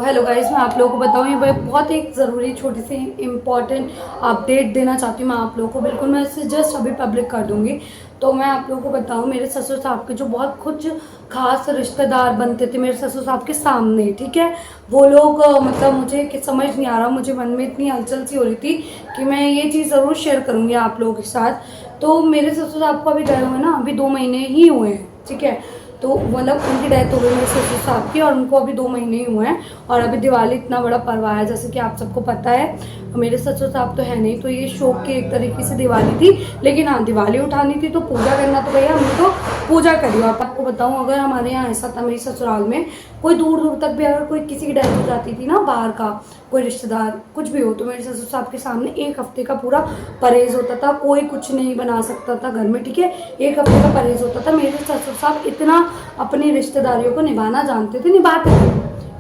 Hello guys, मैं आप लोगों को बताऊँ ये बहुत एक ज़रूरी छोटी सी इम्पॉर्टेंट अपडेट देना चाहती हूँ मैं आप लोगों को। बिल्कुल मैं इसे जस्ट अभी पब्लिक कर दूँगी। तो मैं आप लोगों को बताऊँ, मेरे ससुर साहब के जो बहुत कुछ खास रिश्तेदार बनते थे मेरे ससुर साहब के सामने, ठीक है। वो लोग मतलब मुझे कि समझ नहीं आ रहा, मुझे मन में इतनी हलचल सी हो रही थी कि मैं ये चीज़ ज़रूर शेयर करूँगी आप लोगों के साथ। तो मेरे ससुर साहब को अभी गए हुए ना, अभी 2 महीने ही हुए हैं, ठीक है। तो मतलब उनकी डेथ हो गई मेरे ससुर साहब की, और उनको अभी 2 महीने ही हुए हैं। और अभी दिवाली इतना बड़ा पर्व है, जैसे कि आप सबको पता है। मेरे ससुर साहब तो है नहीं, तो ये शौक की एक तरीके से दिवाली थी। लेकिन हाँ, दिवाली उठानी थी तो पूजा करना तो भैया हमने तो पूजा करी। और आपको बताऊँ, अगर हमारे यहाँ ऐसा था मेरी ससुराल में, कोई दूर दूर तक भी अगर कोई किसी की डेथ हो जाती थी ना, बाहर का कोई रिश्तेदार कुछ भी हो, तो मेरे ससुर साहब के सामने 1 हफ्ते का पूरा परहेज होता था। कोई कुछ नहीं बना सकता था घर में, ठीक है। 1 हफ्ते का परहेज होता था। मेरे ससुर साहब इतना अपनी रिश्तेदारियों को निभाना जानते थे, निभाते थे,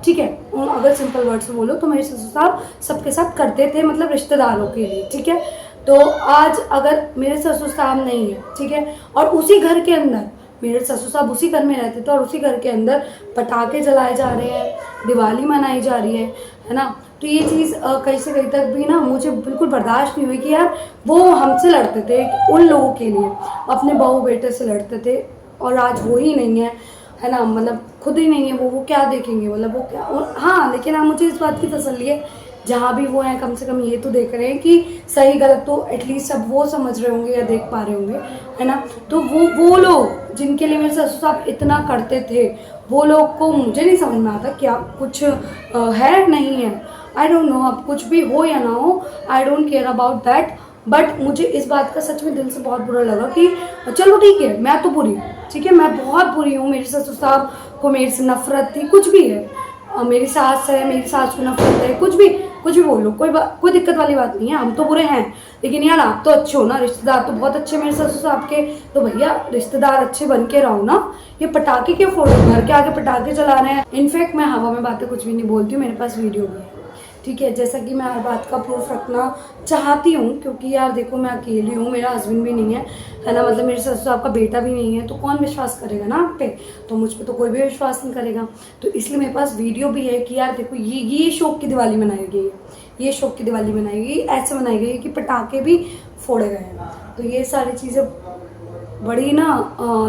ठीक है। अगर सिंपल वर्ड से बोलो तो मेरे ससुर साहब सबके साथ करते थे, मतलब रिश्तेदारों के लिए, ठीक है। तो आज अगर मेरे ससुर साहब नहीं है, ठीक है, और उसी घर के अंदर मेरे ससुर साहब उसी घर में रहते थे, और उसी घर के अंदर पटाखे जलाए जा रहे हैं, दिवाली मनाई जा रही है ना। तो ये चीज़ कहीं से कहीं तक भी ना मुझे बिल्कुल बर्दाश्त नहीं हुई कि यार वो हमसे लड़ते थे उन लोगों के लिए, अपने बहू बेटे से लड़ते थे, और आज वो ही नहीं है ना। मतलब खुद ही नहीं है वो क्या देखेंगे, मतलब वो क्या। हाँ, लेकिन हाँ, मुझे इस बात की तसल्ली है, जहाँ भी वो हैं कम से कम ये तो देख रहे हैं कि सही गलत तो एटलीस्ट सब वो समझ रहे होंगे या देख पा रहे होंगे, है ना। तो वो लोग जिनके लिए मेरे ससुर साहब इतना करते थे, वो लोग को मुझे नहीं समझ में आता क्या कुछ है नहीं है। आई डोंट नो, अब कुछ भी हो या ना हो, I don't care about that. But मुझे इस बात का सच में दिल से बहुत बुरा लगा कि चलो ठीक है, मैं तो बुरी, ठीक है, मैं बहुत बुरी हूँ। मेरे ससुर साहब को मेरे से नफरत थी, कुछ भी है। मेरी सास है, मेरी सास को नफरत है, कुछ भी बोल लो, कोई दिक्कत वाली बात नहीं है। हम तो बुरे हैं, लेकिन यार आप तो अच्छे हो ना, रिश्तेदार तो बहुत अच्छे मेरे ससुर साहब के। तो भैया रिश्तेदार अच्छे बन के रहो ना। ये पटाखे के फोड़ो, घर के आगे पटाखे चला रहे हैं। इनफैक्ट मैं हवा में बातें कुछ भी नहीं बोलती हूँ, मेरे पास वीडियो भी है, ठीक है। जैसा कि मैं हर बात का प्रूफ रखना चाहती हूँ, क्योंकि यार देखो मैं अकेली हूँ, मेरा हस्बैंड भी नहीं है ना, मतलब मेरे ससुर साहब का बेटा भी नहीं है, तो कौन विश्वास करेगा ना आप पे। तो मुझ पे तो कोई भी विश्वास नहीं करेगा। तो इसलिए मेरे पास वीडियो भी है कि यार देखो ये शौक की दिवाली मनाई गई है, ये शौक की दिवाली मनाई गई, ऐसे मनाई गई कि पटाखे भी फोड़े गए हैं। तो ये सारी चीज़ें बड़ी ना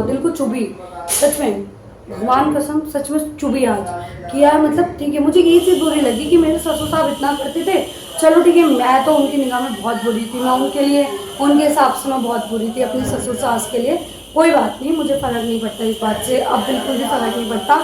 दिल को चुभी, सच में, भगवान कसम सच में चुभी आज कि यार मतलब ठीक है, मुझे ये चीज़ बुरी लगी कि मेरे ससुर साहब इतना करते थे। चलो ठीक है, मैं तो उनकी निगाह में बहुत बुरी थी, मैं उनके लिए उनके हिसाब से मैं बहुत बुरी थी अपनी ससुर सास के लिए। कोई बात नहीं, मुझे फ़र्क नहीं पड़ता इस बात से, अब बिल्कुल भी फ़र्क नहीं पड़ता,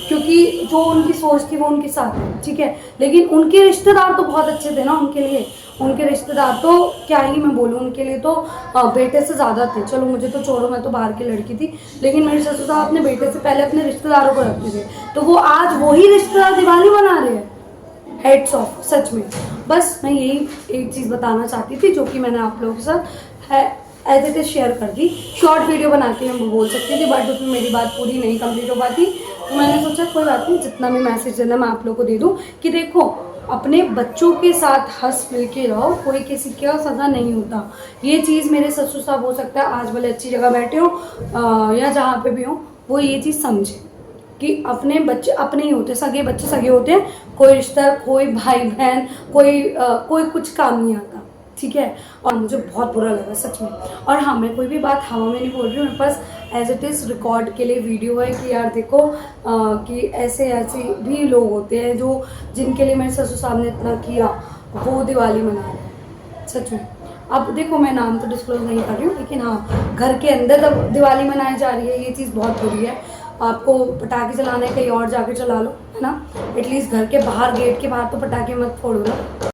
क्योंकि जो उनकी सोच थी वो उनके साथ है, ठीक है। लेकिन उनके रिश्तेदार तो बहुत अच्छे थे ना उनके लिए। उनके रिश्तेदार तो क्या ही मैं बोलूँ, उनके लिए तो बेटे से ज़्यादा थे। चलो मुझे तो छोड़ो, मैं तो बाहर की लड़की थी, लेकिन मेरे ससुर साहब अपने बेटे से पहले अपने रिश्तेदारों को रखते थे। तो वो आज वही रिश्तेदार दिवाली मना रहे हैं। हेड्स ऑफ, सच में। बस मैं यही एक चीज़ बताना चाहती थी, जो कि मैंने आप लोगों के साथ है एज इट इज़ शेयर कर दी। शॉर्ट वीडियो बना के मैं बोल सकती थी, बट उसमें मेरी बात पूरी नहीं कंप्लीट हो पाती। तो मैंने सोचा कोई बात नहीं, जितना भी मैसेज देना मैं आप लोगों को दे दूँ कि देखो अपने बच्चों के साथ हंस मिल के रहो, कोई किसी का सगा नहीं होता। ये चीज़ मेरे ससुर साहब हो सकता है आज भले अच्छी जगह बैठे हो या जहाँ पे भी हो, वो ये चीज़ समझे कि अपने बच्चे अपने ही होते, सगे बच्चे सगे होते हैं। कोई रिश्ता, कोई भाई बहन, कोई कुछ काम नहीं आता, ठीक है। और मुझे बहुत बुरा लगा सच में। और हाँ, मैं कोई भी बात हवा में नहीं बोल रही हूँ, मेरे पास एज इट इज़ रिकॉर्ड के लिए वीडियो है कि यार देखो कि ऐसे भी लोग होते हैं जो जिनके लिए मेरे ससुर साहब ने इतना किया, वो दिवाली मना रहे हैं, सच में। अब देखो मैं नाम तो डिस्क्लोज नहीं कर रही हूँ, लेकिन हाँ, घर के अंदर जब दिवाली मनाई जा रही है, ये चीज़ बहुत बुरी है। आपको पटाखे चलाने कहीं और जाके चला लो, है ना। एटलीस्ट घर के बाहर, गेट के बाहर तो पटाखे मत फोड़ो ना।